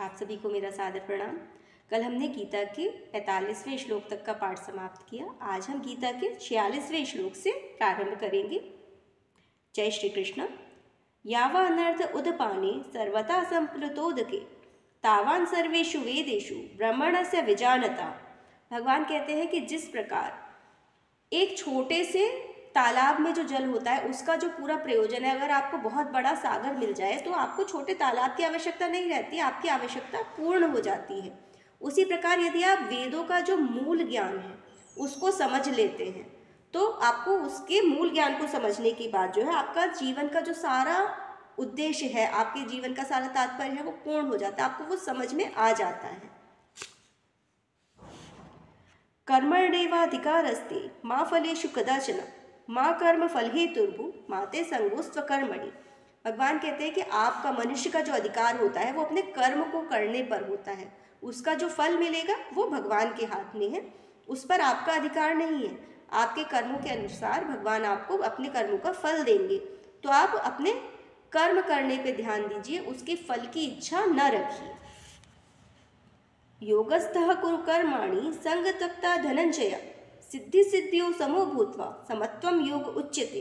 आप सभी को मेरा सादर प्रणाम। कल हमने गीता के 45वें श्लोक तक का पाठ समाप्त किया। आज हम गीता के 46वें श्लोक से प्रारंभ करेंगे। जय श्री कृष्ण। यावानर्थ उदपाने सर्वथा संप्लुतोदके तावान सर्वेषु वेदेषु ब्रह्मणस्य विजानता। भगवान कहते हैं कि जिस प्रकार एक छोटे से तालाब में जो जल होता है उसका जो पूरा प्रयोजन है, अगर आपको बहुत बड़ा सागर मिल जाए तो आपको छोटे तालाब की आवश्यकता नहीं रहती, आपकी आवश्यकता पूर्ण हो जाती है। उसी प्रकार यदि आप वेदों का जो मूल ज्ञान है उसको समझ लेते हैं तो आपको उसके मूल ज्ञान को समझने के बाद जो है आपका जीवन का जो सारा उद्देश्य है, आपके जीवन का सारा तात्पर्य है वो पूर्ण हो जाता है, आपको वो समझ में आ जाता है। कर्मण्येवाधिकारस्ते मा फलेषु कदाचन माँ कर्म फल हेतुर्भु माते संगोस्त्व कर्मणि। भगवान कहते हैं कि आपका मनुष्य का जो अधिकार होता है वो अपने कर्म को करने पर होता है, उसका जो फल मिलेगा वो भगवान के हाथ में है, उस पर आपका अधिकार नहीं है। आपके कर्मों के अनुसार भगवान आपको अपने कर्मों का फल देंगे, तो आप अपने कर्म करने पे ध्यान दीजिए, उसके फल की इच्छा न रखिए। योगस्थः कुरु कर्माणि संगत्यक्ता धनंजय सिद्धि सिद्धियों समो भूत्वा समत्वम योग उच्यते।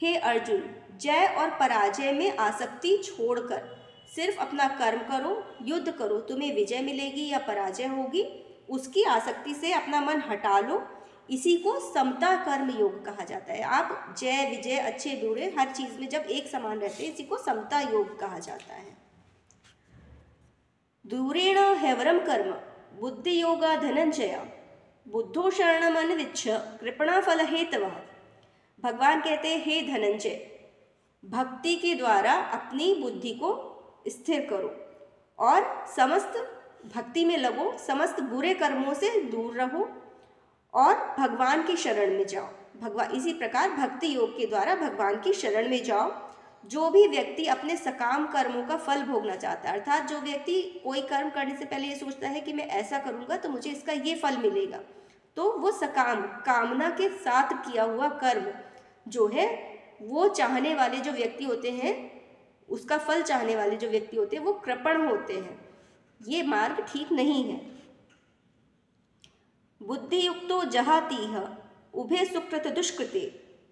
हे अर्जुन, जय और पराजय में आसक्ति छोड़कर सिर्फ अपना कर्म करो, युद्ध करो, तुम्हें विजय मिलेगी या पराजय होगी उसकी आसक्ति से अपना मन हटा लो। इसी को समता कर्म योग कहा जाता है। आप जय विजय अच्छे बुरे हर चीज में जब एक समान रहते हैं, इसी को समता योग कहा जाता है। दूरेण हैवरम कर्म बुद्धि योगा धनंजय बुद्धो शरणम अन्विच्छ कृपणा फल हेतवः। भगवान कहते हैं, हे धनंजय, भक्ति के द्वारा अपनी बुद्धि को स्थिर करो और समस्त भक्ति में लगो, समस्त बुरे कर्मों से दूर रहो और भगवान की शरण में जाओ। इसी प्रकार भक्ति योग के द्वारा भगवान की शरण में जाओ। जो भी व्यक्ति अपने सकाम कर्मों का फल भोगना चाहता है, अर्थात जो व्यक्ति कोई कर्म करने से पहले ये सोचता है कि मैं ऐसा करूँगा तो मुझे इसका ये फल मिलेगा, तो वो सकाम कामना के साथ किया हुआ कर्म जो है वो चाहने वाले जो व्यक्ति होते हैं, उसका फल चाहने वाले जो व्यक्ति होते हैं वो कृपण होते हैं। ये मार्ग ठीक नहीं है। बुद्धि युक्तो जहातीह उभे सुकृत दुष्कृते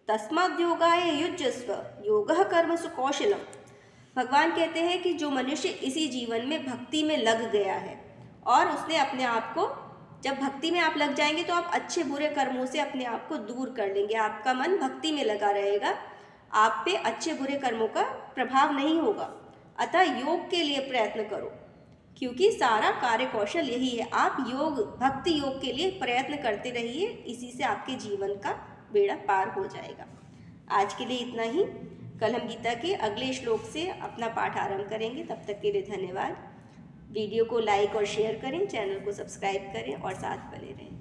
तस्माद् योगाय युज्यस्व योगः कर्मसु कौशलम। भगवान कहते हैं कि जो मनुष्य इसी जीवन में भक्ति में लग गया है और उसने अपने आप को, जब भक्ति में आप लग जाएंगे तो आप अच्छे बुरे कर्मों से अपने आप को दूर कर लेंगे, आपका मन भक्ति में लगा रहेगा, आप पे अच्छे बुरे कर्मों का प्रभाव नहीं होगा। अतः योग के लिए प्रयत्न करो, क्योंकि सारा कार्य कौशल यही है। आप योग भक्ति योग के लिए प्रयत्न करते रहिए, इसी से आपके जीवन का बेड़ा पार हो जाएगा। आज के लिए इतना ही। कल हम गीता के अगले श्लोक से अपना पाठ आरंभ करेंगे। तब तक के लिए धन्यवाद। वीडियो को लाइक और शेयर करें, चैनल को सब्सक्राइब करें और साथ बने रहें।